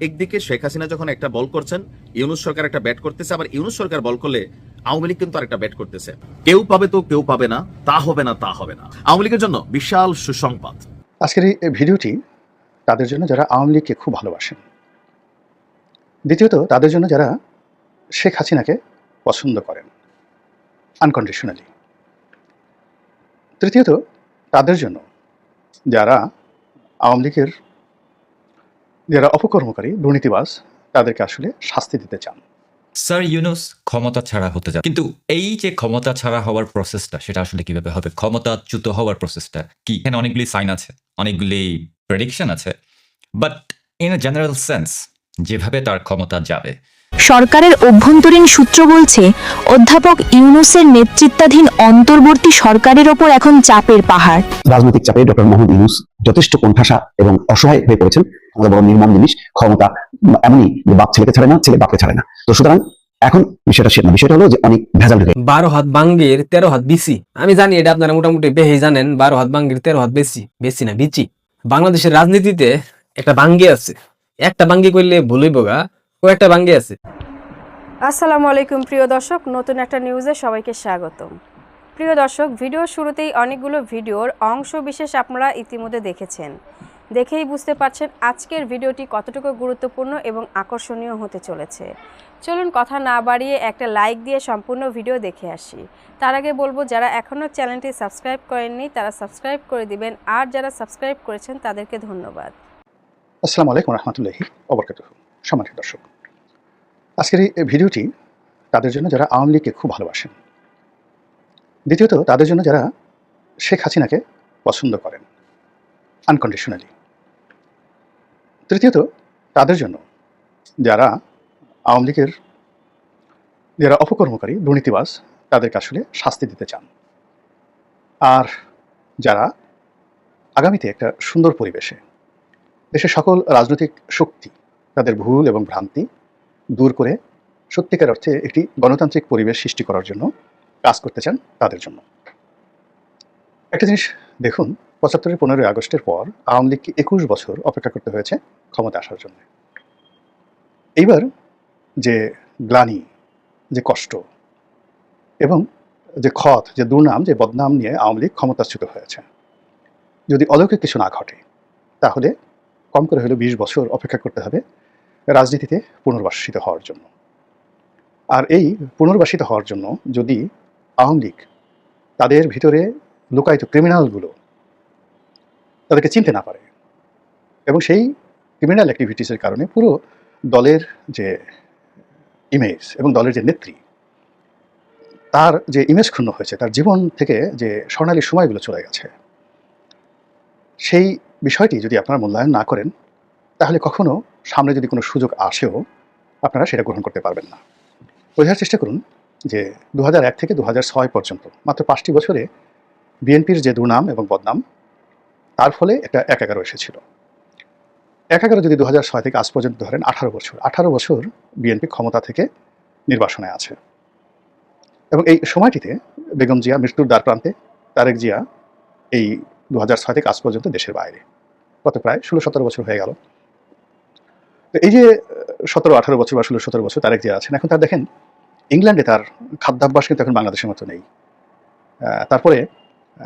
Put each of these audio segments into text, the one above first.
একদিকে শেখ হাসিনা যখন একটা বল করছেন, ইউনূস সরকার একটা ব্যাট করতেছে, আবার ইউনূস সরকার বল করলে আওয়ামী লীগ কিন্তু আরেকটা ব্যাট করতেছে। কেউ পাবে তো কেউ পাবে না, তা হবে না তা হবে না। আওয়ামী লীগের জন্য বিশাল সুসংবাদ। আজকের এই ভিডিওটি তাদের জন্য যারা আওয়ামী লীগকে খুব ভালোবাসেন, দ্বিতীয়ত তাদের জন্য যারা শেখ হাসিনাকে পছন্দ করেন আনকন্ডিশনালি, তৃতীয়ত তাদের জন্য যারা আওয়ামী লীগের যারা অপকর্মকারী দুর্নীতিবাজ তাদেরকে আসলে শাস্তি দিতে চান। স্যার ইউনূস ক্ষমতা ছাড়া হতে যান, কিন্তু এই যে ক্ষমতা ছাড়া হওয়ার প্রসেসটা সেটা আসলে কিভাবে হবে? ক্ষমতাচ্যুত হওয়ার প্রসেসটা কি? এখানে অনেকগুলি সাইন আছে, অনেকগুলি প্রেডিকশন আছে, but in a general sense যেভাবে তার ক্ষমতা যাবে। সরকারের অভ্যন্তরীণ সূত্র বলছে, অধ্যাপক ইউনূসের নেতৃত্বাধীন অন্তর্বর্তী সরকারের ওপর এখন চাপের পাহাড়। রাজনৈতিক চাপে ডক্টর মোহাম্মদ ইউনূস যথেষ্ট কোণঠাসা এবং অসহায় হয়ে পড়েছেন। আমাদের বড় নির্মম জিনিস ক্ষমতা, এমনই যে বাপ ছেলেকে ছাড়ে না, ছেলে বাপকে ছাড়ে না। তো সুতরাং এখন বিষয়টা সে না, বিষয়টা হলো যে অনেক ভেজাল ঢুকে 12 হাত বাঙ্গের 13 হাত বেশি। আমি জানি এটা আপনারা মোটামুটি বেশি জানেন। 12 হাত বাঙ্গের 13 হাত বেশি, বেশি না বিচি। বাংলাদেশের রাজনীতিতে একটা বাঙ্গি আছে, একটা বাঙ্গি করলে ভুলই বোগা, কয়েকটা বাঙ্গি আছে। আসসালামু আলাইকুম প্রিয় দর্শক, নতুন একটা নিউজে সবাইকে স্বাগতম। প্রিয় দর্শক, ভিডিওর শুরুতেই অনেকগুলো ভিডিওর অংশ বিশেষ আপনারা ইতিমধ্যে দেখেছেন। দেখেই বুঝতে পারছেন আজকের ভিডিওটি কতটুকু গুরুত্বপূর্ণ এবং আকর্ষণীয় হতে চলেছে। চলুন কথা না বাড়িয়ে একটা লাইক দিয়ে সম্পূর্ণ ভিডিও দেখে আসি। তার আগে বলবো, যারা এখনও চ্যানেলটি সাবস্ক্রাইব করেননি তারা সাবস্ক্রাইব করে দিবেন, আর যারা সাবস্ক্রাইব করেছেন তাদেরকে ধন্যবাদ। আসসালামু আলাইকুম রহমতুল্লাহি ওবরকাতুহু। সম্মানিত দর্শক, আজকের এই ভিডিওটি তাদের জন্য যারা আওয়ামী লীগকে খুব ভালোবাসেন, দ্বিতীয়ত তাদের জন্য যারা শেখ হাসিনাকে পছন্দ করেন আনকন্ডিশনালি, তৃতীয়ত তাদের জন্য যারা আওয়ামী লীগের যারা অপকর্মকারী দুর্নীতিবাজ তাদেরকে আসলে শাস্তি দিতে চান, আর যারা আগামীতে একটা সুন্দর পরিবেশে দেশের সকল রাজনৈতিক শক্তি তাদের ভুল এবং ভ্রান্তি দূর করে সত্যিকার অর্থে একটি গণতান্ত্রিক পরিবেশ সৃষ্টি করার জন্য কাজ করতে চান, তাদের জন্য একটা জিনিস দেখুন। ৭৫-এর ১৫ই আগস্টের পর আওয়ামী লীগকে ২১ বছর অপেক্ষা করতে হয়েছে ক্ষমতা আসার জন্য। এইবার যে গ্লানি, যে কষ্ট এবং যে ক্ষত, যে দুর্নাম, যে বদনাম নিয়ে আওয়ামী লীগ ক্ষমতাচ্যুত হয়েছে, যদি অলৌকিক কিছু না ঘটে তাহলে কম করে হলেও ২০ বছর অপেক্ষা করতে হবে রাজনীতিতে পুনর্বাসিত হওয়ার জন্য। আর এই পুনর্বাসিত হওয়ার জন্য যদি আওয়ামী লীগ তাদের ভিতরে লুকায়িত ক্রিমিনালগুলো তাদেরকে চিনতে না পারে এবং সেই ক্রিমিনাল অ্যাক্টিভিটিসের কারণে পুরো দলের যে ইমেজ এবং দলের যে নেত্রী, তার যে ইমেজ ক্ষুণ্ণ হয়েছে, তার জীবন থেকে যে স্বর্ণালী সময়গুলো চলে গেছে, সেই বিষয়টি যদি আপনারা মূল্যায়ন না করেন তাহলে কখনো সামনে যদি কোনো সুযোগ আসেও আপনারা সেটা গ্রহণ করতে পারবেন না। বোঝার চেষ্টা করুন যে ২০০১ থেকে ২০০৬ পর্যন্ত মাত্র ৫টি বছরে বিএনপির যে দুর্নাম এবং বদনাম, তার ফলে একটা ১-১ এসেছিল। ১-১ যদি ২০০৬ থেকে আজ পর্যন্ত ধরেন ১৮ বছর বিএনপি ক্ষমতা থেকে নির্বাসনে আছে এবং এই সময়টিতে বেগম জিয়া মৃত্যুর দ্বার প্রান্তে, তারেক জিয়া এই ২০০৬ থেকে আজ পর্যন্ত দেশের বাইরে, কত প্রায় ১৬-১৭ বছর হয়ে গেল। তো এই যে ১৭-১৮ বছর বা ১৬-১৭ বছর তারেক জিয়া আছেন, এখন তার দেখেন ইংল্যান্ডে তার খাদ্যাভ্যাস কিন্তু এখন বাংলাদেশের মতো নেই। তারপরে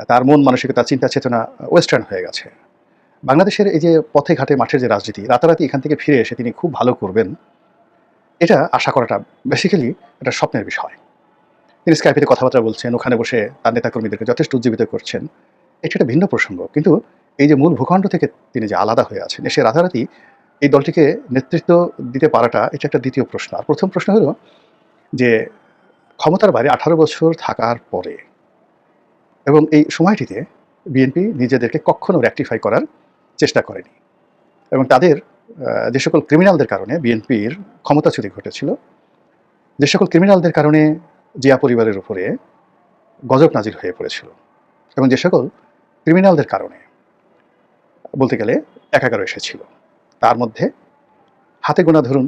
তার মন মানসিকতা, চিন্তা চেতনা ওয়েস্টার্ন হয়ে গেছে। বাংলাদেশের এই যে পথে ঘাটে মাঠের যে রাজনীতি, রাতারাতি এখান থেকে ফিরে এসে তিনি খুব ভালো করবেন, এটা আশা করাটা বেসিক্যালি একটা স্বপ্নের বিষয়। তিনি স্কাইপেতে কথাবার্তা বলছেন, ওখানে বসে তার নেতাকর্মীদেরকে যথেষ্ট উজ্জীবিত করছেন, এটা একটা ভিন্ন প্রসঙ্গ। কিন্তু এই যে মূল ভূখণ্ড থেকে তিনি যে আলাদা হয়ে আছেন, এসে রাতারাতি এই দলটিকে নেতৃত্ব দিতে পারাটা, এটা একটা দ্বিতীয় প্রশ্ন। আর প্রথম প্রশ্ন হলো যে ক্ষমতার বাইরে ১৮ বছর থাকার পরে এবং এই সময়টিতে বিএনপি নিজেদেরকে কখনো রেকটিফাই করার চেষ্টা করেনি এবং তাদের যে সকল ক্রিমিনালদের কারণে বিএনপির ক্ষমতাচ্যুতি ঘটেছিল, যে সকল ক্রিমিনালদের কারণে জিয়া পরিবারের উপরে গজব নাজির হয়ে পড়েছিল এবং যে সকল ক্রিমিনালদের কারণে বলতে গেলে ১-১ এসেছিল, তার মধ্যে হাতে গোনা ধরুন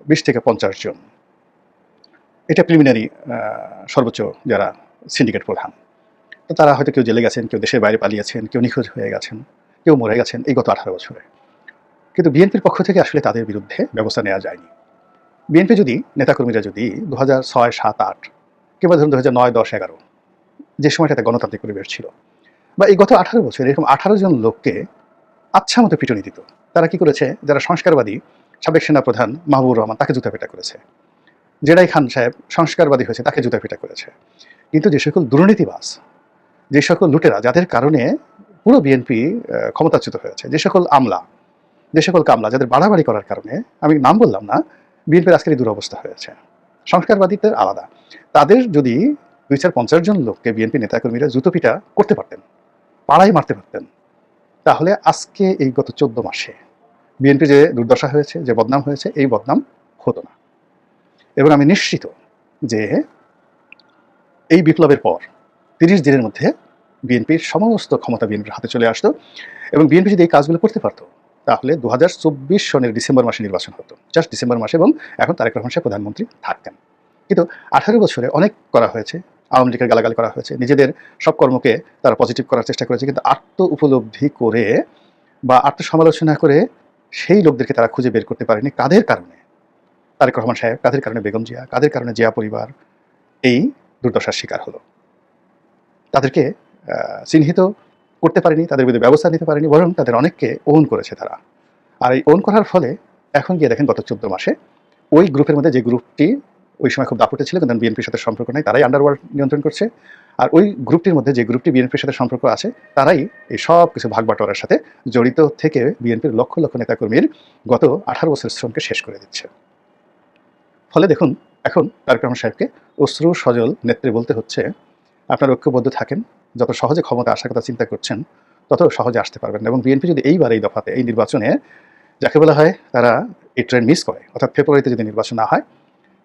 ২০ থেকে ৫০ জন, এটা প্রিলিমিনারি সর্বোচ্চ যারা সিন্ডিকেট প্রধান, তো তারা হয়তো কেউ জেলে গেছেন, কেউ দেশের বাইরে পালিয়েছেন, কেউ নিখোঁজ হয়ে গেছেন, কেউ মরে গেছেন এই গত ১৮ বছরে। কিন্তু বিএনপির পক্ষ থেকে আসলে তাদের বিরুদ্ধে ব্যবস্থা নেওয়া যায়নি। বিএনপি যদি নেতাকর্মীরা যদি 2006, 7, 8 কিংবা ধরুন 2009, 10, 11 যে সময়টাতে গণতান্ত্রিক পরিবেশ ছিল, বা এই গত 18 বছর এরকম 18 জন লোককে আচ্ছা মতো পিটুনি দিত, তারা কি করেছে? যারা সংস্কারবাদী, সাবেক সেনাপ্রধান মাহবুবুর রহমান তাকে জুতাপেটা করেছে, জেডাই খান সাহেব সংস্কারবাদী হয়েছে তাকে জুতাপেটা করেছে। কিন্তু যে সকল দুর্নীতিবাজ, যে সকল লুটেরা, যাদের কারণে পুরো বিএনপি ক্ষমতাচ্যুত হয়েছে, যে সকল আমলা, যে সকল কামলা, যাদের বাড়াবাড়ি করার কারণে, আমি নাম বললাম না, বিএনপির আজকের এই দুরবস্থা হয়েছে। সংস্কারবাদীদের আলাদা, তাদের যদি 250 জন লোককে বিএনপি নেতাকর্মীরা জুতোপিটা করতে পারতেন, পাড়ায় মারতে পারতেন, তাহলে আজকে এই গত 14 মাসে বিএনপি যে দুর্দশা হয়েছে, যে বদনাম হয়েছে, এই বদনাম হতো না। এবং আমি নিশ্চিত যে এই বিপ্লবের পর 30 দিনের মধ্যে বিএনপির সমস্ত ক্ষমতা বিএনপির হাতে চলে আসতো, এবং বিএনপি যদি এই কাজগুলো করতে পারতো তাহলে 2024 সনের ডিসেম্বর মাসে নির্বাচন হতো, জাস্ট ডিসেম্বর মাসে, এবং এখন তারেক রহমান সাহেব প্রধানমন্ত্রী থাকতেন। কিন্তু 18 বছরে অনেক করা হয়েছে, আওয়ামী লীগের গালাগালি করা হয়েছে, নিজেদের সব কর্মকে তারা পজিটিভ করার চেষ্টা করেছে, কিন্তু আত্ম উপলব্ধি করে বা আত্মসমালোচনা করে সেই লোকদেরকে তারা খুঁজে বের করতে পারেনি। কাদের কারণে তারেক রহমান সাহেব, কাদের কারণে বেগম জিয়া, কাদের কারণে জিয়া পরিবার এই দুর্দশার শিকার হলো? তাদেরকে চিহ্নিত করতে পারেনি, তাদের বিরুদ্ধে ব্যবস্থা নিতে পারেনি, বরং তাদের অনেককে ওন করেছে তারা। আর এই ওন করার ফলে এখন গিয়ে দেখেন গত 14 মাসে ওই গ্রুপের মধ্যে, যে গ্রুপটি ওই সময় খুব দাপুটে ছিল কিন্তু বিএনপির সাথে সম্পর্ক নেই, তারাই আন্ডারওয়ার্ল্ড নিয়ন্ত্রণ করছে। আর ওই গ্রুপটির মধ্যে যে গ্রুপটি বিএনপির সাথে সম্পর্ক আছে, তারাই এই সব কিছু ভাগবাটোয়ারার সাথে জড়িত থেকে বিএনপির লক্ষ লক্ষ নেতাকর্মীর গত 18 বছরের শ্রমকে শেষ করে দিচ্ছে। ফলে দেখুন, এখন তারেক রহমান সাহেবকে অশ্রু সজল নেত্রী বলতে হচ্ছে, আপনারা ঐক্যবদ্ধ থাকেন, যত সহজে ক্ষমতা আসার কথা চিন্তা করছেন তত সহজে আসতে পারবেন না। এবং বিএনপি যদি এইবার এই দফাতে, এই নির্বাচনে, যাকে বলা হয় তারা এই ট্রেন মিস করে, অর্থাৎ ফেব্রুয়ারিতে যদি নির্বাচন না হয়,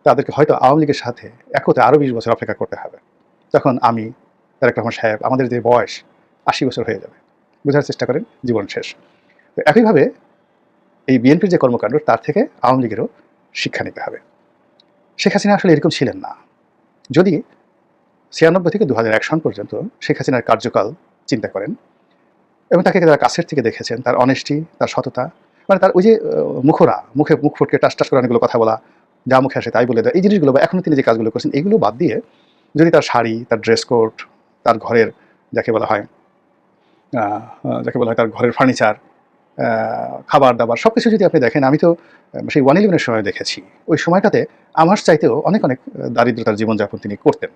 তাদেরকে হয়তো আওয়ামী লীগের সাথে একতে আরও 20 বছর অপেক্ষা করতে হবে। তখন আমি, তারেক রহমান সাহেব, আমাদের যে বয়স 80 বছর হয়ে যাবে। বোঝার চেষ্টা করেন, জীবন শেষ। তো একইভাবে এই বিএনপির যে কর্মকাণ্ড, তার থেকে আওয়ামী লীগেরও শিক্ষা নিতে হবে। শেখ হাসিনা আসলে এরকম ছিলেন না। যদি 96 থেকে 2001 সন পর্যন্ত শেখ হাসিনার কার্যকাল চিন্তা করেন, এবং তাকে তারা কাছের থেকে দেখেছেন, তার অনেস্টি, তার সততা, মানে তার ওই যে মুখরা, মুখ ফুটকে টাস টাস করে অনেকগুলো কথা বলা, যা মুখে আসে তাই বলে দেয়, এই জিনিসগুলো, বা এখনও তিনি যে কাজগুলো করছেন, এইগুলো বাদ দিয়ে যদি তার শাড়ি, তার ড্রেস কোড, তার ঘরের যাকে বলা হয় তার ঘরের ফার্নিচার, খাবার দাবার, সব কিছু যদি আপনি দেখেন, আমি তো সেই 111-এর সময় দেখেছি, ওই সময়টাতে আমার চাইতেও অনেক অনেক দারিদ্রতার জীবনযাপন তিনি করতেন।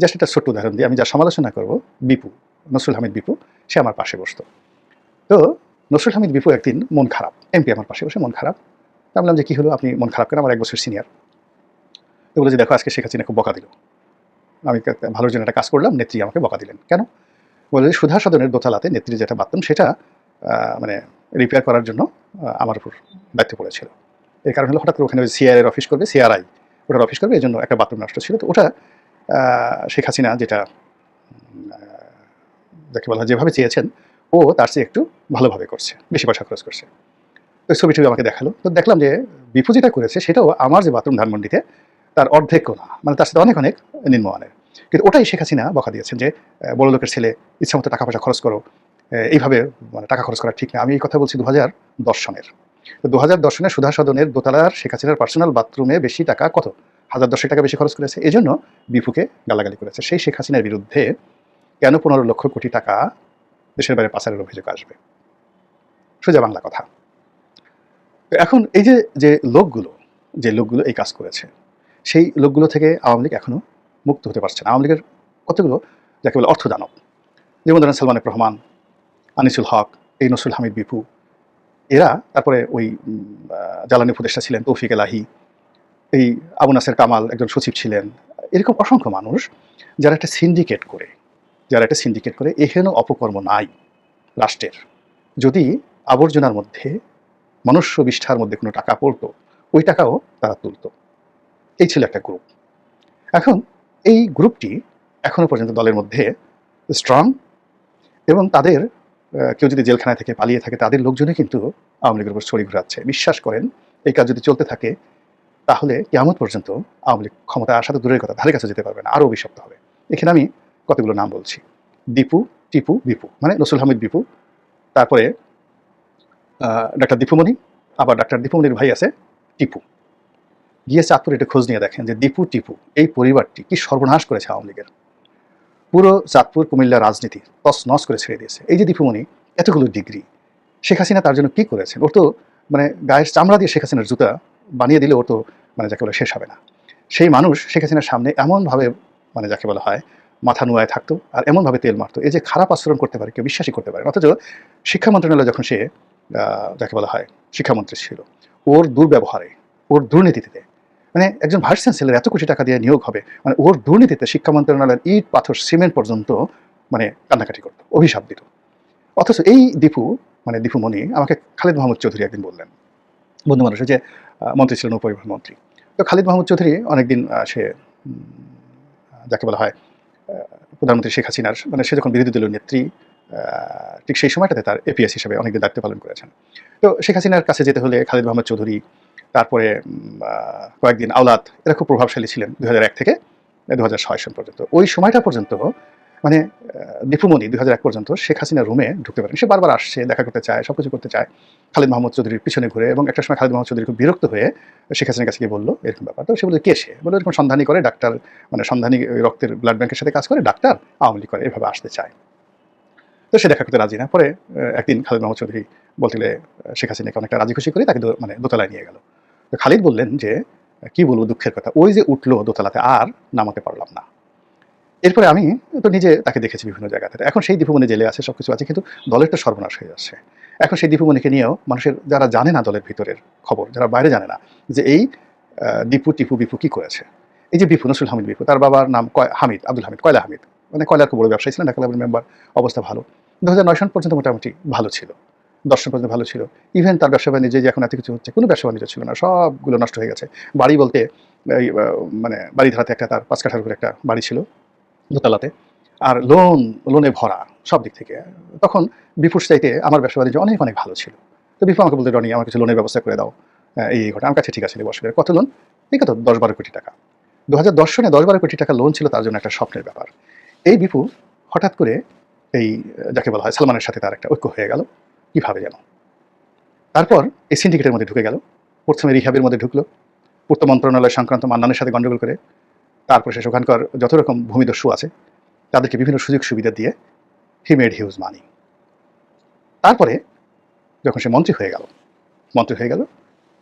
জাস্ট একটা ছোট্ট উদাহরণ দিয়ে আমি যা সমালোচনা করব, বিপু, নসরুল হামিদ বিপু, সে আমার পাশে বসতো। তো নসরুল হামিদ বিপু একদিন মন খারাপ, এমপি আমার পাশে বসে মন খারাপ। তা বললাম যে কী হলো, আপনি মন খারাপ কেন? আমার 1 বছর সিনিয়র। তো বলে যে দেখো, আজকে শেখ হাসিনা খুব বকা দিল, আমি ভালোর জন্য একটা কাজ করলাম, নেত্রী আমাকে বকা দিলেন। কেন? বলে যে সুধা সদনের দোতলাতে নেত্রী যেটা বাথরুম, সেটা মানে রিপেয়ার করার জন্য আমার উপর দায়িত্ব পড়েছিল। এই কারণ হলো, হঠাৎ করে ওখানে সিআর এর অফিস করবে, সিআরআই ওটার অফিস করবে, এই জন্য একটা বাথরুম নষ্ট ছিল। তো ওটা শেখ হাসিনা যেটা যাকে বলা হয় যেভাবে চেয়েছেন, ও তার চেয়ে একটু ভালোভাবে করছে, বেশি পয়সা খরচ করছে। তো ছবিটি আমাকে দেখালো, তো দেখলাম যে বিপু যেটা করেছে সেটাও আমার যে বাথরুম ধানমন্ডিতে, তার অর্ধেকও না, মানে তার সাথে অনেক অনেক নিম্নমানের। কিন্তু ওটাই শেখ হাসিনা বকা দিয়েছেন যে বড় লোকের ছেলে, ইচ্ছা মতো টাকা পয়সা খরচ করো, এইভাবে মানে টাকা খরচ করা ঠিক না। আমি এই কথা বলছি 2010 সনের। তো 2010 সনে সুধা সদনের দোতলার শেখ হাসিনার পার্সোনাল বাথরুমে বেশি টাকা, কত 1010 টাকা বেশি খরচ করেছে, এজন্য বিপুকে গালাগালি করেছে। সেই শেখ হাসিনার বিরুদ্ধে কেন 15 লক্ষ কোটি টাকা দেশের বাইরে পাচারের অভিযোগ আসবে? সোজা বাংলা কথা। এখন এই যে লোকগুলো এই কাজ করেছে, সেই লোকগুলো থেকে আওয়ামী লীগ এখনো মুক্ত হতে পারছে না। আওয়ামী লীগের কতগুলো যাকে বলে অর্থদানব, যেমন ধরেন সালমান এফ রহমান, আনিসুল হক, এই নসরুল হামিদ বিপু, এরা, তারপরে ওই জ্বালানি উপদেষ্টা ছিলেন তৌফিক এলাহি, এই আবু নাসের কামাল একজন সচিব ছিলেন, এরকম অসংখ্য মানুষ যারা একটা সিন্ডিকেট করে, এহেন অপকর্ম নাই রাষ্ট্রের। যদি আবর্জনার মধ্যে, মনুষ্য বিষ্ঠার মধ্যে কোনো টাকা পড়তো, ওই টাকাও তারা তুলতো। এই ছিল একটা গ্রুপ। এখন এই গ্রুপটি এখনো পর্যন্ত দলের মধ্যে স্ট্রং, এবং তাদের কেউ যদি জেলখানায় থেকে পালিয়ে থাকে, তাদের লোকজনই কিন্তু আওয়ামী লীগের উপর ছড়ি ঘুরাচ্ছে। বিশ্বাস করেন, এই কাজ যদি চলতে থাকে তাহলে কিয়ামত পর্যন্ত আওয়ামী লীগ ক্ষমতা আসা তো দূরের কথা, ধারে কাছে যেতে পারবে না, আরও অভিশপ্ত হবে। এখানে আমি কতগুলো নাম বলছি: দীপু, টিপু, বিপু, মানে নসরুল হামিদ বিপু, তারপরে ডাক্তার দীপুমণি, আবার ডাক্তার দীপুমণির ভাই আছে টিপু, গিয়ে চাঁদপুর একটু খোঁজ নিয়ে দেখেন যে দীপু টিপু এই পরিবারটি কি সর্বনাশ করেছে আওয়ামী লীগের। পুরো চাঁদপুর কুমিল্লা রাজনীতি তছনছ করে ছেড়ে দিয়েছে। এই যে দীপুমণি, এতগুলো ডিগ্রি, শেখ হাসিনা তার জন্য কি করেছেন? ওর তো মানে গায়ের চামড়া দিয়ে শেখ হাসিনার জুতা বানিয়ে দিলে ওর তো মানে যাকে বলে শেষ হবে না। সেই মানুষ শেখ হাসিনার সামনে এমনভাবে মানে যাকে বলা হয় মাথা নুয়ায় থাকতো আর এমনভাবে তেল মারতো, এই যে খারাপ আচরণ করতে পারে কেউ বিশ্বাসই করতে পারে না। অথচ শিক্ষা মন্ত্রণালয়ে যখন সে যাকে বলা হয় শিক্ষামন্ত্রী ছিল, ওর দুর্ব্যবহারে, ওর দুর্নীতিতে, মানে একজন ভাইস চ্যান্সেলর এত কোটি টাকা দিয়ে নিয়োগ হবে, মানে ওর দুর্নীতিতে শিক্ষা মন্ত্রণালয়ের ইট পাথর সিমেন্ট পর্যন্ত মানে কান্নাকাটি করতো, অভিশাপ দিত। অথচ এই দীপু মানে দীপুমণি আমাকে খালিদ মাহমুদ চৌধুরী একদিন বললেন, বন্ধু মানুষের যে মন্ত্রী ছিলেন নৌপরিবহন মন্ত্রী, তো খালিদ মাহমুদ চৌধুরী অনেকদিন সে যাকে বলা হয় প্রধানমন্ত্রী শেখ হাসিনার মানে সে যখন বিরোধী দলীয় নেত্রী ঠিক সেই সময়টাতে তার এপিএস হিসেবে অনেকদিন দায়িত্ব পালন করেছেন। তো শেখ হাসিনার কাছে যেতে হলে খালিদ মাহমুদ চৌধুরী, তারপরে কয়েকদিন আওলাদ, এরা খুব প্রভাবশালী ছিলেন 2001 থেকে 2006 সন পর্যন্ত। ওই সময়টা পর্যন্ত মানে দীপুমণি 2001 পর্যন্ত শেখ হাসিনার রুমে ঢুকতে পারেন। সে বারবার আসছে, দেখা করতে চায়, সব কিছু করতে চায় খালিদ মাহমুদ চৌধুরীর পিছনে ঘুরে, এবং একটা সময় খালিদ মাহমুদ চৌধুরী খুব বিরক্ত হয়ে শেখ হাসিনার কাছে গিয়ে বললো এরকম ব্যাপার। তো সে বলে কে? সে বলে এরকম সন্ধানী করে ডাক্তার, মানে সন্ধানী রক্তের ব্লাড ব্যাংকের সাথে কাজ করে, ডাক্তার আওয়ামী লীগ করে, এভাবে আসতে চায়। তো সে দেখা করতে রাজি না। পরে একদিন খালিদ মাহমুদ চৌধুরী বলতে গেলে শেখ হাসিনাকে অনেকটা রাজি খুশি করে তাকে মানে দোতলায় নিয়ে গেল। তো খালিদ বললেন যে কি বলবো দুঃখের কথা, ওই যে উঠলো দোতলাতে আর নামাতে পারলাম না। এরপরে আমি তো নিজে তাকে দেখেছি বিভিন্ন জায়গাতে। এখন সেই দীপুমণি জেলে আছে, সবকিছু আছে, কিন্তু দলের তো সর্বনাশ হয়ে যাচ্ছে। এখন সেই দীপুমণিকে নিয়েও মানুষের যারা জানে না দলের ভিতরের খবর, যারা বাইরে জানে না যে এই দীপু টিপু বিপু কি করেছে। এই যে বিপু, নসরুল হামিদ বিপু, তার বাবার নাম হামিদ, আব্দুল হামিদ, কয়লা হামিদ, মানে কয়লার খুব বড় ব্যবসায়ী ছিলেন, ঢাকা ক্লাবের মেম্বার, অবস্থা ভালো। 2009 সন পর্যন্ত মোটামুটি ভালো ছিল, 10 সন পর্যন্ত ভালো ছিল। ইভেন তার ব্যবসা বাণিজ্য যে এখন এত কিছু হচ্ছে, কোনো ব্যবসা বাণিজ্য ছিল না, সবগুলো নষ্ট হয়ে গেছে। বাড়ি বলতে এই মানে বাড়ি ধারাতে একটা তার 5 কাঠার উপরে একটা বাড়ি ছিল দোতলাতে, আর লোনে ভরা সব দিক থেকে। তখন বিপুর চাইতে আমার ব্যবসা বাণিজ্য অনেক অনেক ভালো ছিল। তো বিপু আমাকে বলতে, রনি আমার কিছু লোনের ব্যবস্থা করে দাও, এই ঘটনা। আমার কাছে ঠিক আছে, বছরের কত লোন? এই কত 10-12 কোটি টাকা। 2010 সনে 10-12 কোটি টাকা লোন ছিল তার জন্য একটা স্বপ্নের ব্যাপার। এই বিপু হঠাৎ করে এই যাকে বলা হয় সালমানের সাথে তার একটা ঐক্য হয়ে গেল, কিভাবে যেন। তারপর এই সিন্ডিকেটের মধ্যে ঢুকে গেল, প্রথমে রিহাবের মধ্যে ঢুকলো, পূর্ত মন্ত্রণালয় সংক্রান্ত মান্নানের সাথে গন্ডগোল করে, তারপর শেষ ওখানকার যত রকম ভূমিদস্যু আছে তাদেরকে বিভিন্ন সুযোগ সুবিধা দিয়ে হি মেড হিউজ মানি। তারপরে যখন সে মন্ত্রী হয়ে গেল,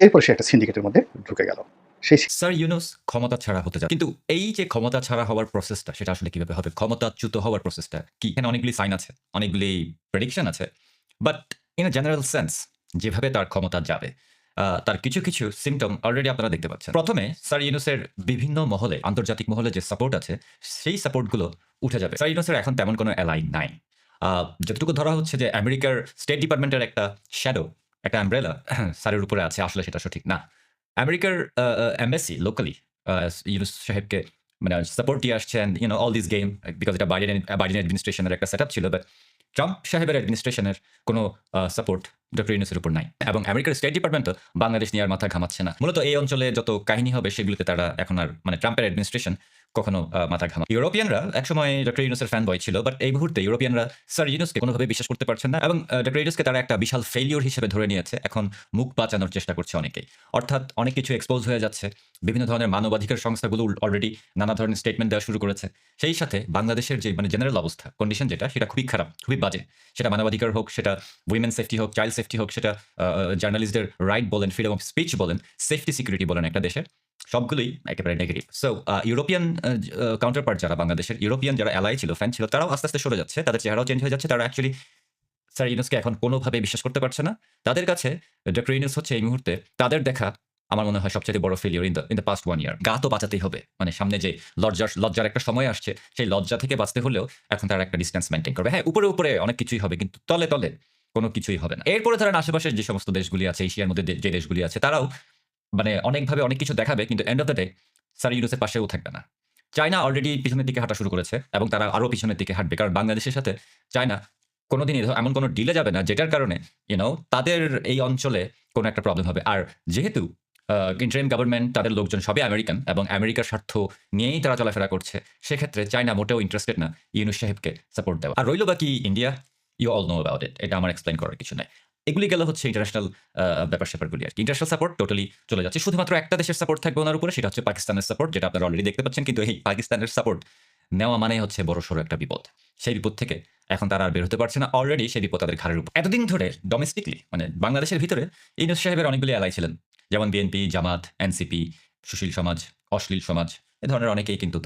এরপর সে একটা সিন্ডিকেটের মধ্যে ঢুকে গেল। সেই স্যার ইউনুস ক্ষমতা ছাড়া হতে যায়, কিন্তু এই যে ক্ষমতা ছাড়া হওয়ার প্রসেসটা সেটা আসলে কিভাবে হবে, ক্ষমতাচ্যুত হওয়ার প্রসেসটা কি? এখানে অনেকগুলি সাইন আছে, অনেকগুলি প্রেডিকশন আছে, but in a general sense যেভাবে তার ক্ষমতা যাবে তার কিছু কিছু সিমটম অলরেডি আপনারা দেখতে পাচ্ছেন। প্রথমে স্যার ইউনুসের বিভিন্ন মহলে, আন্তর্জাতিক মহলে যে সাপোর্ট আছে সেই সাপোর্টগুলো উঠে যাবে। স্যার ইউনুসের এখন তেমন কোনো অ্যালাই নাই। যতটুকু ধরা হচ্ছে যে আমেরিকার স্টেট ডিপার্টমেন্টের একটা শ্যাডো, একটা অ্যামব্রেলা স্যারের উপরে আছে, আসলে সেটা সঠিক না। আমেরিকার এমবাসি লোকালি ইউনুস সাহেবকে মানে সাপোর্ট দিয়ে আসছেন, অল দিস গেম, বিকজ এটা বাইডেন অ্যাডমিনিস্ট্রেশনের একটা সেট আপ ছিল, বাট ট্রাম্প সাহেবের অ্যাডমিনিস্ট্রেশনের কোনো সাপোর্ট ডক্টর ইউনুসের উপর নাই, এবং আমেরিকার স্টেট ডিপার্টমেন্টও বাংলাদেশ নিয়ে আর মাথা ঘামাচ্ছে না। মূলত এই অঞ্চলে যত কাহিনী হবে সেগুলোতে তারা এখন আর মানে ট্রাম্পের অ্যাডমিনিস্ট্রেশন কখনো মাথা ঘামা। ইউরোপিয়ানরা একসময় ডক্টর ইউনুসের ফ্যান বয় ছিল, বাট এই মুহূর্তে ইউরোপিয়ানরা স্যার ইউনুসকে কোনোভাবে বিশ্বাস করতে পারছেন না, এবং ডক্টর ইউনুসকে তারা একটা বিশাল ফেলিওর হিসেবে ধরে নিয়েছে। এখন মুখ বাঁচানোর চেষ্টা করছে অনেকেই, অর্থাৎ অনেক কিছু এক্সপোজ হয়ে যাচ্ছে। বিভিন্ন ধরনের মানবাধিকার সংস্থাগুলো অলরেডি নানা ধরনের স্টেটমেন্ট দেওয়া শুরু করেছে। সেই সাথে বাংলাদেশের যে মানে জেনারেল অবস্থা, কন্ডিশন যেটা, সেটা খুবই খারাপ, খুবই বাজে। সেটা মানবাধিকার হোক, সেটা উইমেন সেফটি হোক, চাইল্ড সেফটি হোক, সেটা জার্নালিস্টদের রাইট বলেন, ফ্রিডম অফ স্পিচ বলেন, সেফটি সিকিউরিটি বলেন, একটা দেশে সবগুলোই একেবারে নেগেটিভ। সো ইউরোপিয়ান কাউন্টারপার্ট যারা বাংলাদেশের, ইউরোপিয়ান যারা অ্যালাই ছিল, ফ্যান ছিল, তারাও আস্তে আস্তে সরে যাচ্ছে, তাদের চেহারাও চেঞ্জ হয়ে যাচ্ছে। তারা অ্যাকচুয়ালি স্যার ইউনুসকে এখন কোনোভাবে বিশ্বাস করতে পারছে না। তাদের কাছে ডক্টর ইউনুস হচ্ছে এই মুহূর্তে তাদের দেখা আমার মনে হয় সবচেয়ে বড় failure in the past 1 year। গা তো বাঁচাতেই হবে, মানে সামনে যে লজ্জার একটা সময় আসছে, সেই লজ্জা থেকে বাঁচতে হলেও এখন তারা একটা ডিস্টেন্স মেনটেন করবে। হ্যাঁ, উপরে উপরে অনেক কিছুই হবে, কিন্তু তলে তলে কোনো কিছুই হবে না। এরপরে ধরেন আশেপাশের যে সমস্ত দেশগুলি আছে, এশিয়ার মধ্যে যে দেশগুলি আছে, তারাও মানে অনেকভাবে অনেক কিছু দেখাবে, কিন্তু end of the day sir ইউনুসের পাশেও থাকবে না। চায়না অলরেডি পিছনের দিকে হাঁটা শুরু করেছে, এবং তারা আরও পিছনের দিকে হাঁটবে, কারণ বাংলাদেশের সাথে চায়না কোনোদিনই এমন কোনো ডিলে যাবে না যেটার কারণে তাদের এই অঞ্চলে কোনো একটা প্রবলেম হবে। আর যেহেতু ইন্টারিম গভর্নমেন্ট, তাদের লোকজন সবই আমেরিকান, এবং আমেরিকার স্বার্থ নিয়েই তারা চলাফেরা করছে, সেক্ষেত্রে চায়না মোটেও ইন্টারেস্টেড না ইউনুস সাহেবকে সাপোর্ট দেওয়া। আর রইল বাকি India, you all know about it, এটা আমার এক্সপ্লেন করার কিছু নাই। এগুলি গেল হচ্ছে ইন্টারন্যাশনাল ব্যাপার স্যাপারগুলি আর কি। ইন্টারন্যাশনাল সাপোর্ট টোটালি চলে যাচ্ছে, শুধুমাত্র একটা দেশের সাপোর্ট থাকবে ওনার উপরে, সেটা হচ্ছে পাকিস্তানের সাপোর্ট, যেটা আপনারা অলরেডি দেখতে পাচ্ছেন। কিন্তু এই পাকিস্তানের সাপোর্ট নেওয়া মানে হচ্ছে বড়সড় একটা বিপদ। সেই বিপদ থেকে এখন তারা আর বের হতে পারছে না, অলরেডি সেই বিপদ তাদের ঘাড়ের উপর। এতদিন ধরে ডোমেস্টিকলি মানে বাংলাদেশের ভিতরে ইউনূস সাহেবের অনেকগুলি অ্যালাই ছিলেন, যেমন বিএনপি, জামাত, এনসিপি, সুশীল সমাজ, অশ্লীল সমাজ, এ ধরনের অনেকেই কিন্তু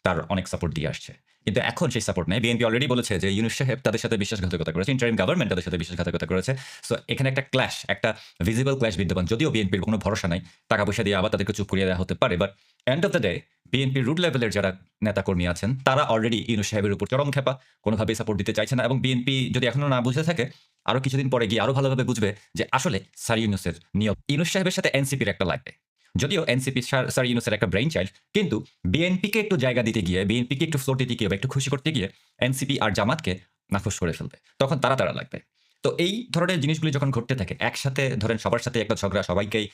তার অনেক সাপোর্ট দিয়ে আসছে। কিন্তু এখন সেই সাপোর্ট নেই। বিএনপি অলরেডি বলেছে যে ইউনূস সাহেব তাদের সাথে বিশ্বাসঘাতকতা করেছে, ইন্টারিম গভর্নমেন্ট তাদের সাথে বিশ্বাসঘাতকতা করেছে। সো এখানে একটা ক্ল্যাশ, একটা ভিজিবল ক্ল্যাশ বিদ্যমান। যদিও বিএনপির কোনো ভরসা নাই, টাকা পয়সা দিয়ে আবার তাদেরকে চুপ করিয়ে দেওয়া হতে পারে, but end of the day বিএনপির রুট লেভেলের যারা নেতাকর্মী আছেন তারা অলরেডি ইউনূস সাহেবের উপর চরম খেপা, কোনোভাবেই সাপোর্ট দিতে চাইছে না। এবং বিএনপি যদি এখনো না বুঝে থাকে, আরো কিছুদিন পরে গিয়ে আরো ভালোভাবে বুঝবে যে আসলে স্যার ইউনূসের নিয়ম। ইউনূস সাহেবের সাথে এনসিপির একটা লাগবে, যদিও এনসিপি স্যার ইউনূসের একটা ব্রেইন চাইল্ড, কিন্তু বিএনপিকে একটু জায়গা দিতে গিয়ে, বিএনপিকে একটু ফ্লোর দিতে গিয়ে বা একটু খুশি করতে গিয়ে এনসিপি আর জামাতকে নাফুস করে ফেলবে, তখন তারা লাগবে। তো এই ধরনের জিনিসগুলি যখন ঘটতে থাকে একসাথে, ধরেন সবার সাথে একটা ঝগড়া, সবাইকেই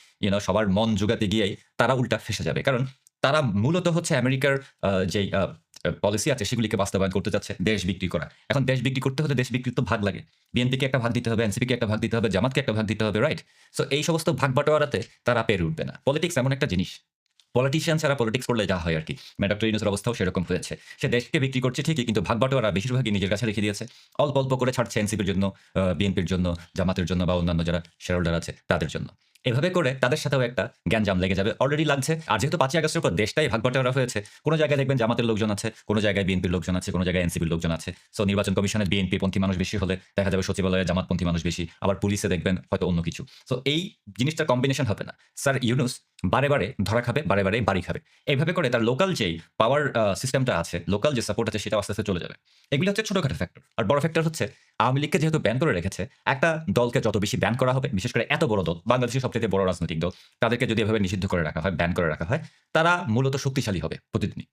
সবার মন জোগাতে গিয়েই তারা উল্টা ফেসে যাবে। কারণ তারা মূলত হচ্ছে আমেরিকার যেই পলিসি আছে সেগুলিকে বাস্তবায়ন করতে যাচ্ছে, দেশ বিক্রি করা। এখন দেশ বিক্রি করতে হলে দেশ বিক্রির তো ভাগ লাগে, বিএনপিকে একটা ভাগ দিতে হবে, এনসিপিকে একটা ভাগ দিতে হবে, জামাতকে একটা ভাগ দিতে হবে, রাইট? সো এই সমস্ত ভাগ বাটোয়ারাতে তারা পেরে উঠবে না। পলিটিক্স এমন একটা জিনিস, পলিটিশিয়ান ছাড়া পলিটিক্স করলে যা হয় আর কি। ডক্টর ইউনূসের অবস্থাও সেরকম হয়েছে, সে দেশকে বিক্রি করছে ঠিকই, কিন্তু ভাগ বাটোয়ারা বেশিরভাগই নিজের কাছে রেখে দিয়েছে, অল্প অল্প করে ছাড়ছে এনসিপির জন্য, বিএনপির জন্য, জামাতের জন্য বা অন্যান্য যারা শেয়ার হোল্ডার আছে তাদের জন্য। এভাবে করে তাদের সাথেও একটা গ্যাঞ্জাম লেগে যাবে, অলরেডি লাগছে। আর যেহেতু 5ই আগস্টের পর দেশটাই ভাগ বাটোয়ারা হয়েছে, কোনো জায়গায় দেখবেন জামাতের লোকজন আছে, কোনো জায়গায় বিএনপির লোকজন আছে, কোনো জায়গায় এনসিপির লোকজন আছে। সো নির্বাচন কমিশনে বিএনপি পন্থী মানুষ বেশি হলে দেখা যাবে সচিবালয়ে জামাতপন্থী মানুষ বেশি, আবার পুলিশে দেখবেন হয়তো অন্য কিছু। সো এই জিনিসটার কম্বিনেশন হবে না। স্যার ইউনূস বারে বারে ধরা খাবে, বারে বারে বাড়ি খাবে। এইভাবে করে তার লোকাল যেই পাওয়ার সিস্টেমটা আছে, লোকাল যে সাপোর্ট আছে, সেটা আস্তে আস্তে চলে যাবে। এগুলি হচ্ছে ছোটখাটো ফ্যাক্টর। আর বড় ফ্যাক্টর হচ্ছে আওয়ামী লীগকে যেহেতু ব্যান করে রেখেছে, একটা দলকে যত বেশি ব্যান করা হবে, বিশেষ করে এত বড় দল, বাংলাদেশের সবচেয়ে বড় রাজনৈতিক দল, তাদেরকে যদি এভাবে নিষিদ্ধ করে রাখা হয়, ব্যান করে রাখা হয়, তারা মূলত শক্তিশালী হবে। প্রতিদিনই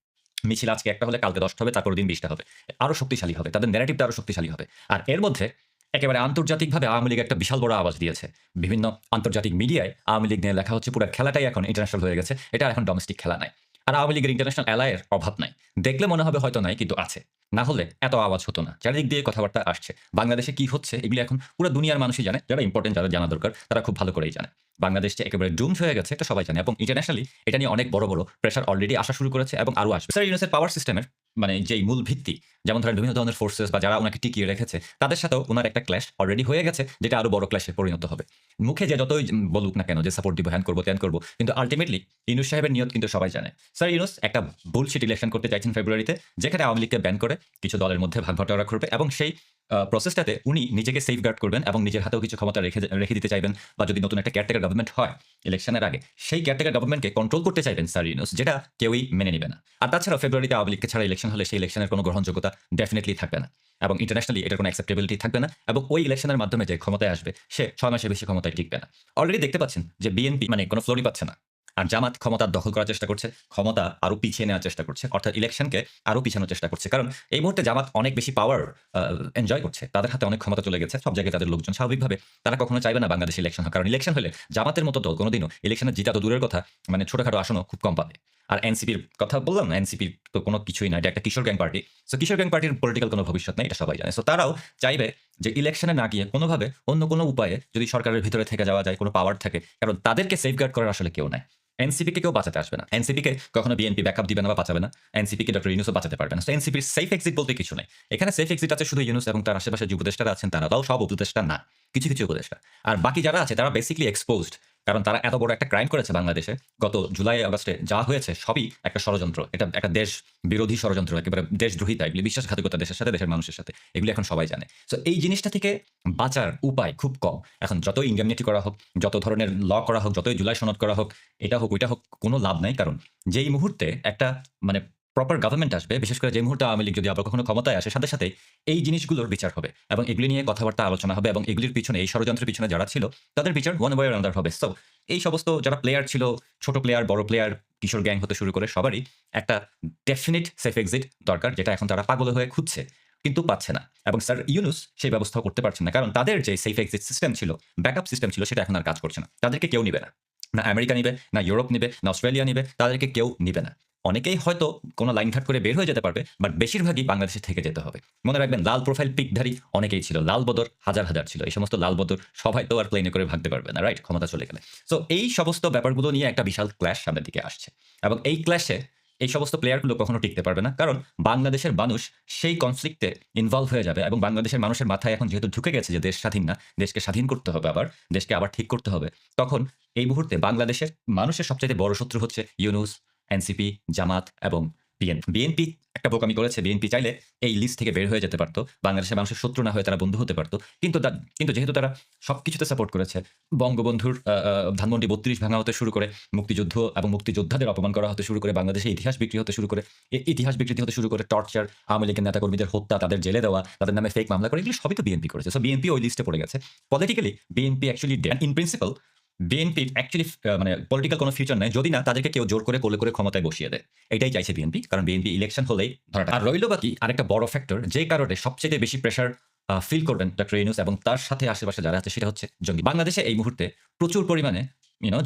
মিছিল আজকে একটা হলে কালকে 10টা হবে, তারপর দিন 20টা হবে, আরো শক্তিশালী হবে, তাদের ন্যারেটিভটা আরো শক্তিশালী হবে। আর এর মধ্যে একেবারে আন্তর্জাতিকভাবে আওয়ামী লীগ একটা বিশাল বড় আওয়াজ দিয়েছে। বিভিন্ন আন্তর্জাতিক মিডিয়ায় আওয়ামী লীগ নিয়ে লেখা হচ্ছে, পুরো খেলাটাই এখন ইন্টারন্যাশনাল হয়ে গেছে, এটা এখন ডোমেস্টিক খেলা নাই। আর আওয়ামী লীগের ইন্টারন্যাশনাল অ্যালায়ের অভাব নাই, দেখলে মনে হবে হয়তো নাই, কিন্তু আছে। না হলে এত আওয়াজ হতো না। চারিদিক দিয়ে কথাবার্তা আসছে, বাংলাদেশে কি হচ্ছে এগুলি এখন পুরো দুনিয়ার মানুষই জানে, যারা ইম্পর্টেন্ট, যারা জানা দরকার, তারা খুব ভালো করেই জানে। বাংলাদেশ যে একেবারে ডুমড হয়ে গেছে এটা সবাই জানে, এবং ইন্টারন্যাশনালি এটা নিয়ে অনেক বড় বড় প্রেশার অলরেডি আসা শুরু করেছে এবং আরও আসবে। স্যার ইউনূসের পাওয়ার সিস্টেমের মানে যেই মূল ভিত্তি, যেমন ধরেন বিভিন্ন ধরনের ফোর্সেস বা যারা ওনাকে টিকিয়ে রেখেছে, তাদের সাথেও ওনার একটা ক্ল্যাশ অলরেডি হয়ে গেছে, যেটা আরো বড় ক্ল্যাশে পরিণত হবে। মুখে যে যতই বলুক না কেন যে সাপোর্ট দিব, হ্যান করবো, ত্যান করবো, কিন্তু আলটিমেটলি ইউনূস সাহেবের নিয়ত কিন্তু সবাই জানে। স্যার ইউনূস একটা বুলশিট ইলেকশন করতে চাইছেন ফেব্রুয়ারিতে, যেখানে আওয়ামী লীগকে ব্যান করে কিছু দলের মধ্যে ভাগ বাটোয়ারা করবে, এবং সেই প্রসেসটাতে উনি নিজেকে সেফগার্ড করবেন এবং নিজের হাতেও কিছু ক্ষমতা রেখে দিতে চাইবেন। বা যদি নতুন একটা কেয়ারটেকার গভর্নমেন্ট হয় ইলেকশনের আগে, সেই কেয়ারটেকার গভর্নমেন্টকে কন্ট্রোল করতে চাইবেন স্যার ইউনূস, যেটা কেউই মেনে নেবে না। আর তাছাড়া ফেব্রুয়ারিতে আওয়ামী লীগকে ছাড়া ইলেকশন হলে সেই ইলেকশনের কোনো গ্রহণযোগ্যতা ডেফিনেটলি থাকবে না, এবং ইন্টারন্যাশনালি এটার কোনো অ্যাকসেপ্টেবিলিটি থাকবে না, এবং ওই ইলেকশনের মাধ্যমে যে ক্ষমতায় আসবে সে 6 মাসের বেশি ক্ষমতায় টিকবে না। অলরেডি দেখতে পাচ্ছেন যে বিএনপি মানে কোনো ফ্লোরই পাচ্ছে না, আর জামাত ক্ষমতার দখল করার চেষ্টা করছে, ক্ষমতা আরো পিছিয়ে নেওয়ার চেষ্টা করছে, অর্থাৎ ইলেকশনকে আরো পিছানোর চেষ্টা করছে। কারণ এই মুহূর্তে জামাত অনেক বেশি পাওয়ার এনজয় করছে, তাদের হাতে অনেক ক্ষমতা চলে গেছে, সব জায়গায় তাদের লোকজন, স্বাভাবিকভাবে তারা কখনো চাইবে না বাংলাদেশে ইলেকশন হয়। কারণ ইলেকশন হলে জামাতের মতো দল কোনোদিনও ইলেকশনে জিতা তো দূরের কথা, মানে ছোটখাটো আসনও খুব কম পাবে। আর এনসিপির কথা বললাম না, এনসিপির তো কোনো কিছুই না, এটা একটা কিশোর গ্যাং পার্টি। সো কিশোর গ্যাং পার্টির পলিটিক্যাল কোনো ভবিষ্যৎ নেই, এটা সবাই জানে। সো তারাও চাইবে যে ইলেকশনে না গিয়ে কোনোভাবে অন্য কোনো উপায়ে যদি সরকারের ভিতরে থেকে যাওয়া যায়, কোনো পাওয়ার থাকে, কারণ তাদেরকে সেফগার্ড করার আসলে কেউ নাই। এনসিপিকে কেউ বাঁচাতে আসবে না, এনসিপিকে কখনো বিএনপি ব্যাকআপ দিবে না বা বাঁচাবে না, এনসিপিকে ডক্টর ইউনূসও বাঁচাতে পারবে না। তো এনসিপির সেফ এক্সিট বলতে কিছু নেই এখানে। সেফ এক্সিট আছে শুধু ইউনূস এবং তার আশেপাশে যে উপদেষ্টারা আছেন, তারাও সব উপদেষ্টা না, কিছু কিছু উপদেষ্টা। আর বাকি যারা আছে তারা বেসিকলি এক্সপোজড, কারণ তারা এত বড় একটা ক্রাইম করেছে বাংলাদেশে। গত জুলাই আগস্টে যা হয়েছে সবই একটা ষড়যন্ত্র, এটা একটা দেশ বিরোধী ষড়যন্ত্র, একেবারে দেশদ্রোহিতা, এগুলি বিশ্বাসঘাতকতা দেশের সাথে, দেশের মানুষের সাথে, এগুলি এখন সবাই জানে। সো এই জিনিসটা থেকে বাঁচার উপায় খুব কম। এখন যতই ইনডেমনিটি করা হোক, যত ধরনের ল করা হোক, যতই জুলাই সনদ করা হোক, এটা হোক ওইটা হোক, কোনো লাভ নাই। কারণ যেই মুহূর্তে একটা মানে প্রপার গভর্নমেন্ট আসবে, বিশেষ করে যে মুহূর্তে আওয়ামী লীগ যদি আবার কখনো ক্ষমতায় আসে, সাথে সাথে এই জিনিসগুলোর বিচার হবে এবং এগুলি নিয়ে কথাবার্তা আলোচনা হবে, এবং এগুলির পিছনে, এই ষড়যন্ত্রের পিছনে যারা ছিল তাদের বিচার ওয়ান ওয়ে অর আনাদার হবে। সো এই সমস্ত যারা প্লেয়ার ছিল, ছোট প্লেয়ার, বড় প্লেয়ার, কিশোর গ্যাং হতে শুরু করে, সবারই একটা ডেফিনিট সেফ এক্সিট দরকার, যেটা এখন তারা পাগল হয়ে খুঁজছে কিন্তু পাচ্ছে না। এবং স্যার ইউনূস সেই ব্যবস্থা করতে পারছেন না, কারণ তাদের যে সেফ এক্সিট সিস্টেম ছিল, ব্যাকআপ সিস্টেম ছিল, সেটা এখন আর কাজ করছে না। তাদেরকে কেউ নিবে না, না আমেরিকা নিবে, না ইউরোপ নিবে, না অস্ট্রেলিয়া নিবে, তাদেরকে কেউ নিবে না। অনেকেই হয়তো কোনো লাইন ঘাট করে বের হয়ে যেতে পারবে, বাট বেশিরভাগই বাংলাদেশে থেকে যেতে হবে। মনে রাখবেন, লাল প্রোফাইল পিকধারী অনেকেই ছিল, লাল বদর হাজার হাজার ছিল। এই সমস্ত লাল বদর সবাই তো আর প্লেনে করে ভাগতে পারবে না, রাইট, ক্ষমতা চলে গেলে। সো এই সমস্ত ব্যাপারগুলো নিয়ে একটা বিশাল ক্ল্যাশ সামনের দিকে আসছে, এবং এই ক্ল্যাশে এই সমস্ত প্লেয়ারগুলো কখনো টিকতে পারবে না, কারণ বাংলাদেশের মানুষ সেই কনফ্লিক্টে ইনভলভ হয়ে যাবে। এবং বাংলাদেশের মানুষের মাথায় এখন যেহেতু ঢুকে গেছে যে দেশ স্বাধীন না, দেশকে স্বাধীন করতে হবে, আবার দেশকে আবার ঠিক করতে হবে, তখন এই মুহূর্তে বাংলাদেশের মানুষের সবচেয়ে বড় শত্রু হচ্ছে ইউনূস, এনসিপি, জামাত এবং বিএনপি। বিএনপি একটা বোকামি করেছে, বিএনপি চাইলে এই লিস্ট থেকে বের হয়ে যেতে পারতো, বাংলাদেশের মানুষের শত্রু না হয়ে তারা বন্ধু হতে পারতো। কিন্তু যেহেতু তারা সবকিছুতে সাপোর্ট করেছে, বঙ্গবন্ধুর ধানমন্ডি 32 ভাঙা হতে শুরু করে, মুক্তিযুদ্ধ এবং মুক্তিযোদ্ধাদের অপমান করা হতে শুরু করে, বাংলাদেশে ইতিহাস বিক্রি হতে শুরু করে, ইতিহাস বিকৃতি হতে শুরু করে, টর্চার, আওয়ামী লীগের নেতাকর্মীদের হত্যা, তাদের জেলে দেওয়া, তাদের নামে ফেক মামলা করে, এগুলো সবই তো বিএনপি করেছে। সো বিএনপি ওই লিস্টে পড়ে গেছে। Politically BNP actually dead in principal. বিএনপির অ্যাকচুয়ালি মানে পলিটিক্যাল কোনো ফিউচার নাই যদি না তাদেরকে কেউ জোর করে কোলে করে ক্ষমতায় বসিয়ে দেয়। এটাই চাইছে বিএনপি, কারণ বিএনপি ইলেকশন হলেই ধরাটা। আর রইল বাকি আরেকটা বড় ফ্যাক্টর, যে কারণে সবচেয়ে বেশি প্রেশার ফিল করবেন ডক্টর ইউনূস এবং তার সাথে আশেপাশে যারা আছে, সেটা হচ্ছে জঙ্গি। বাংলাদেশে এই মুহূর্তে প্রচুর পরিমাণে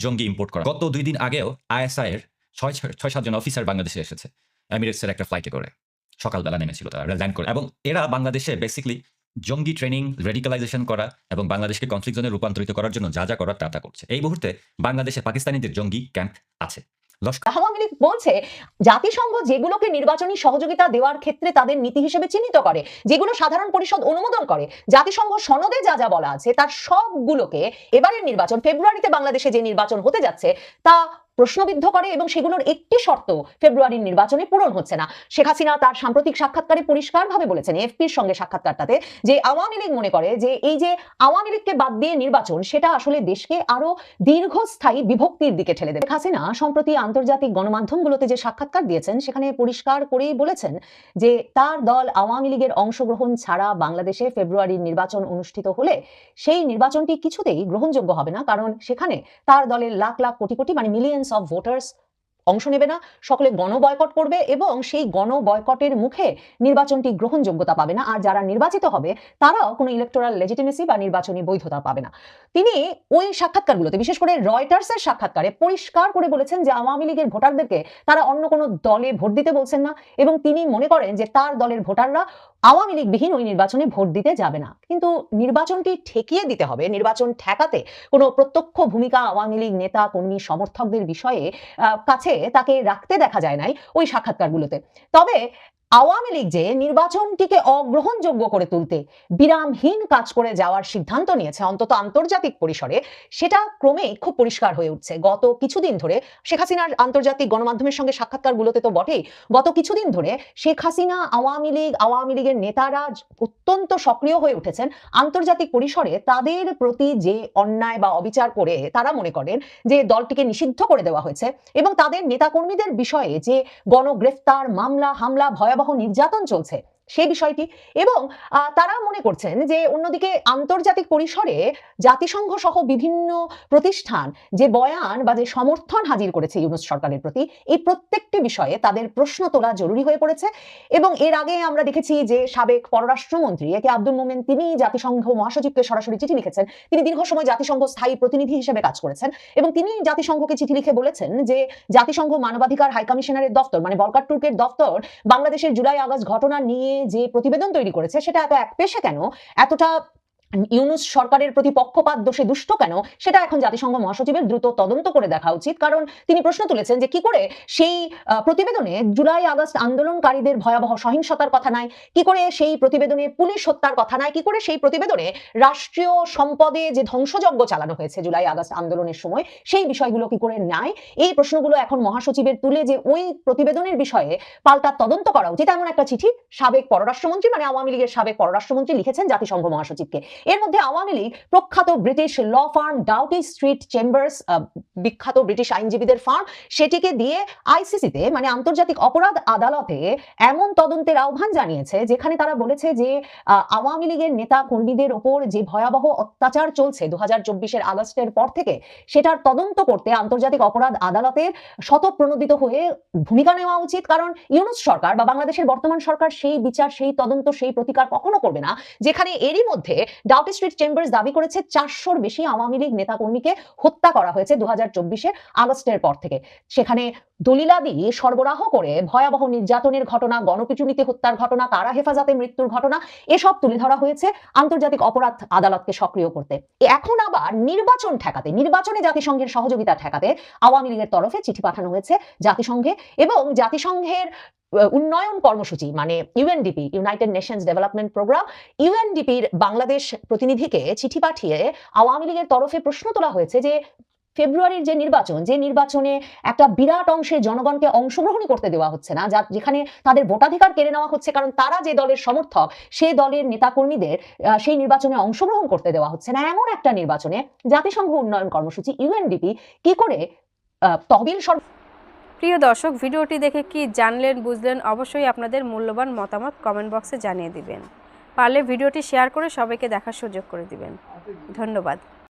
জঙ্গি ইম্পোর্ট করা। গত 2 দিন আগেও আইএসআই এর 6-7 জন অফিসার বাংলাদেশে এসেছে, এমিরেটসের একটা ফ্লাইটে করে, সকালবেলা নেমেছিল তারা ল্যান্ড করে। এবং এরা বাংলাদেশে বেসিক্যালি জঙ্গি ট্রেনিং, রেডিকালাইজেশন করা এবং বাংলাদেশকে কনফ্লিক্ট জোনে রূপান্তরিত করার জন্য যা যা করার তা করছে। এই মুহূর্তে বাংলাদেশে পাকিস্তানিদের জঙ্গি ক্যাম্প আছে। আওয়ামী লীগ বলছে জাতিসংঘ যেগুলোকে নির্বাচনী সহযোগিতা দেওয়ার ক্ষেত্রে তাদের নীতি হিসেবে চিহ্নিত করে, যেগুলো সাধারণ পরিষদ অনুমোদন করে, জাতিসংঘ সনদে যা যা বলা আছে তার সবগুলোকে এবারের নির্বাচন, ফেব্রুয়ারিতে বাংলাদেশে যে নির্বাচন হতে যাচ্ছে তা প্রশ্নবিদ্ধ করে, এবং সেগুলোর একটি শর্ত ফেব্রুয়ারির নির্বাচনে পূরণ হচ্ছে না। শেখ হাসিনা তার সাম্প্রতিক সাক্ষাৎকারে পরিষ্কারভাবে বলেছেন, এফপির সঙ্গে সাক্ষাৎকারটাতে, যে আওয়ামী লীগ মনে করে যে এই যে আওয়ামী লীগকে বাদ দিয়ে নির্বাচন, সেটা আসলে দেশকে আরো দীর্ঘস্থায়ী বিভক্তির দিকে ঠেলে দেবে। শেখ হাসিনা সম্প্রতি আন্তর্জাতিক গণমাধ্যমগুলোতে যে সাক্ষাৎকার দিয়েছেন, সেখানে পরিষ্কার করেই বলেছেন যে তার দল আওয়ামী লীগের অংশগ্রহণ ছাড়া বাংলাদেশে ফেব্রুয়ারির নির্বাচন অনুষ্ঠিত হলে সেই নির্বাচনটি কিছুতেই গ্রহণযোগ্য হবে না, কারণ সেখানে তার দলের লাখ লাখ কোটি কোটি মানে মিলিয়ন্স অফ ভোটার্স অংশ নেবে না, সকলে গণবয়কট করবে এবং সেই গণবয়কটের মুখে নির্বাচনটি গ্রহণযোগ্যতা পাবে না, আর যারা নির্বাচিত হবে তারাও কোনো ইলেকটোরাল লেজিটিমেসি বা নির্বাচনী বৈধতা পাবে না। তিনি ওই সাক্ষাৎকারগুলোতে, বিশেষ করে রয়টার্সের সাক্ষাৎকারে পরিষ্কার করে বলেছেন যে আওয়ামী লীগের ভোটারদেরকে তারা অন্য কোনো দলে ভোট দিতে বলছেন না, এবং তিনি মনে করেন যে তার দলের ভোটাররা আওয়ামী লীগবিহীন ওই নির্বাচনে ভোট দিতে যাবে না। কিন্তু নির্বাচনটি ঠেকিয়ে দিতে হবে, নির্বাচন ঠেকাতে কোনো প্রত্যক্ষ ভূমিকা আওয়ামী লীগ নেতা কর্মী সমর্থকদের বিষয়ে কাছে তাকে রাখতে দেখা যায় নাই ওই সাক্ষাৎকারগুলোতে। তবে আওয়ামী লীগ যে নির্বাচনটিকে অগ্রহণযোগ্য করে তুলতে বিরামহীন কাজ করে যাওয়ার সিদ্ধান্ত নিয়েছে, অন্তত আন্তর্জাতিক পরিসরে, সেটা ক্রমেই খুব পরিষ্কার হয়ে উঠছে। গত কিছুদিন ধরে শেখ হাসিনার আন্তর্জাতিক গণমাধ্যমের সঙ্গে সাক্ষাৎকারগুলোতে তো বটেই, গত কিছুদিন ধরে শেখ হাসিনা, আওয়ামী লীগের নেতারা অত্যন্ত সক্রিয় হয়ে উঠেছেন আন্তর্জাতিক পরিসরে। তাদের প্রতি যে অন্যায় বা অবিচার করে তারা মনে করেন যে দলটিকে নিষিদ্ধ করে দেওয়া হয়েছে, এবং তাদের নেতাকর্মীদের বিষয়ে যে গণগ্রেফতার, মামলা, হামলা, ভয়াবহ নির্যাতন চলছে সেই বিষয়টি, এবং তারা মনে করছেন যে অন্যদিকে আন্তর্জাতিক পরিসরে জাতিসংঘ সহ বিভিন্ন প্রতিষ্ঠান যে বয়ান বা যে সমর্থন হাজির করেছে ইউনূস সরকারের প্রতি, এই প্রত্যেকটি বিষয়ে তাদের প্রশ্ন তোলা জরুরি হয়ে পড়েছে। এবং এর আগে আমরা দেখেছি যে সাবেক পররাষ্ট্রমন্ত্রী একে আব্দুল মোমেন, তিনি জাতিসংঘ মহাসচিবকে সরাসরি চিঠি লিখেছেন। তিনি দীর্ঘ সময় জাতিসংঘ স্থায়ী প্রতিনিধি হিসেবে কাজ করেছেন, এবং তিনি জাতিসংঘকে চিঠি লিখে বলেছেন যে জাতিসংঘ মানবাধিকার হাই কমিশনারের দপ্তর মানে ভলকার টুর্কের দপ্তর বাংলাদেশের জুলাই আগস্ট ঘটনা নিয়ে যে প্রতিবেদন তৈরি করেছে, সেটা এত একপেশে কেন, এতটা ইউনূস সরকারের প্রতি পক্ষপাত দোষে দুষ্ট কেন, সেটা এখন জাতিসংঘ মহাসচিবের দ্রুত তদন্ত করে দেখা উচিত। কারণ তিনি প্রশ্ন তুলেছেন যে কি করে সেই প্রতিবেদনে জুলাই আগস্ট আন্দোলনকারীদের ভয়াবহ সহিংসতার কথা নাই, কি করে সেই প্রতিবেদনে পুলিশ হত্যার কথা নাই, কি করে সেই প্রতিবেদনে রাষ্ট্রীয় সম্পদে যে ধ্বংসযজ্ঞ চালানো হয়েছে জুলাই আগস্ট আন্দোলনের সময়, সেই বিষয়গুলো কি করে নাই। এই প্রশ্নগুলো এখন মহাসচিবের তুলে যে ওই প্রতিবেদনের বিষয়ে পাল্টা তদন্ত করা উচিত, এমন একটা চিঠি সাবেক পররাষ্ট্রমন্ত্রী মানে আওয়ামী লীগের সাবেক পররাষ্ট্রমন্ত্রী লিখেছেন জাতিসংঘ মহাসচিবকে। এর মধ্যে আওয়ামী লীগ প্রখ্যাত British law firm Doughty Street Chambers, বিখ্যাত ব্রিটিশ আইনজীবীদের ফার্ম, সেটিকে দিয়ে আইসিসিতে মানে আন্তর্জাতিক অপরাধ আদালতে এমন তদন্তের আহ্বান জানিয়েছে যেখানে তারা বলেছে যে আওয়ামী লীগের নেতা কর্মীদের ওপর যে ভয়াবহ অত্যাচার চলছে 2024 আগস্টের পর থেকে, সেটার তদন্ত করতে আন্তর্জাতিক অপরাধ আদালতের স্বতঃপ্রণোদিত হয়ে ভূমিকা নেওয়া উচিত। কারণ ইউনূস সরকার বা বাংলাদেশের বর্তমান সরকার সেই বিচার, সেই তদন্ত, সেই প্রতিকার কখনো করবে না যেখানে এরই মধ্যে ডাউটি স্ট্রিট চেম্বার্স দাবি করেছে 400-র বেশি আওয়ামী লীগ নেতাকর্মীকে হত্যা করা হয়েছে 2024-এর আগস্টের পর থেকে। সেখানে দলিলাদি সরবরাহ করে ভয়াবহ নির্যাতনের ঘটনা, গণপিটুনিতে হত্যার ঘটনা, কারা হেফাজতে মৃত্যুর ঘটনা এসব তুলে ধরা হয়েছে আন্তর্জাতিক অপরাধ আদালতকে সক্রিয় করতে। এখন আবার নির্বাচন ঠেকাতে, নির্বাচনে জাতিসংঘের সহযোগিতা ঠেকাতে আওয়ামী লীগের তরফে চিঠি পাঠানো হয়েছে জাতিসংঘে, এবং জাতিসংঘের উন্নয়ন কর্মসূচি মানে UNDP, United Nations Development Programme, ইউএনডিপির বাংলাদেশ প্রতিনিধিকে চিঠি পাঠিয়ে আওয়ামী লীগের তরফে প্রশ্ন তোলা হয়েছে যে ফেব্রুয়ারির যে নির্বাচনে একটা বিরাট অংশের জনগণকে অংশগ্রহণ করতে দেওয়া হচ্ছে না, যেখানে তাদের ভোটাধিকার কেড়ে নেওয়া হচ্ছে, কারণ তারা যে দলের সমর্থক সেই দলের নেতাকর্মীদের সেই নির্বাচনে অংশগ্রহণ করতে দেওয়া হচ্ছে না। এমন একটা নির্বাচনে জাতিসংঘ উন্নয়ন কর্মসূচি ইউএনডিপি কি করে তহবিল প্রিয় দর্শক, ভিডিওটি দেখে কি জানলেন বুঝলেন অবশ্যই আপনাদের মূল্যবান মতামত কমেন্ট বক্সে জানিয়ে দিবেন। পারলে ভিডিওটি শেয়ার করে সবাইকে দেখার সুযোগ করে দিবেন। ধন্যবাদ।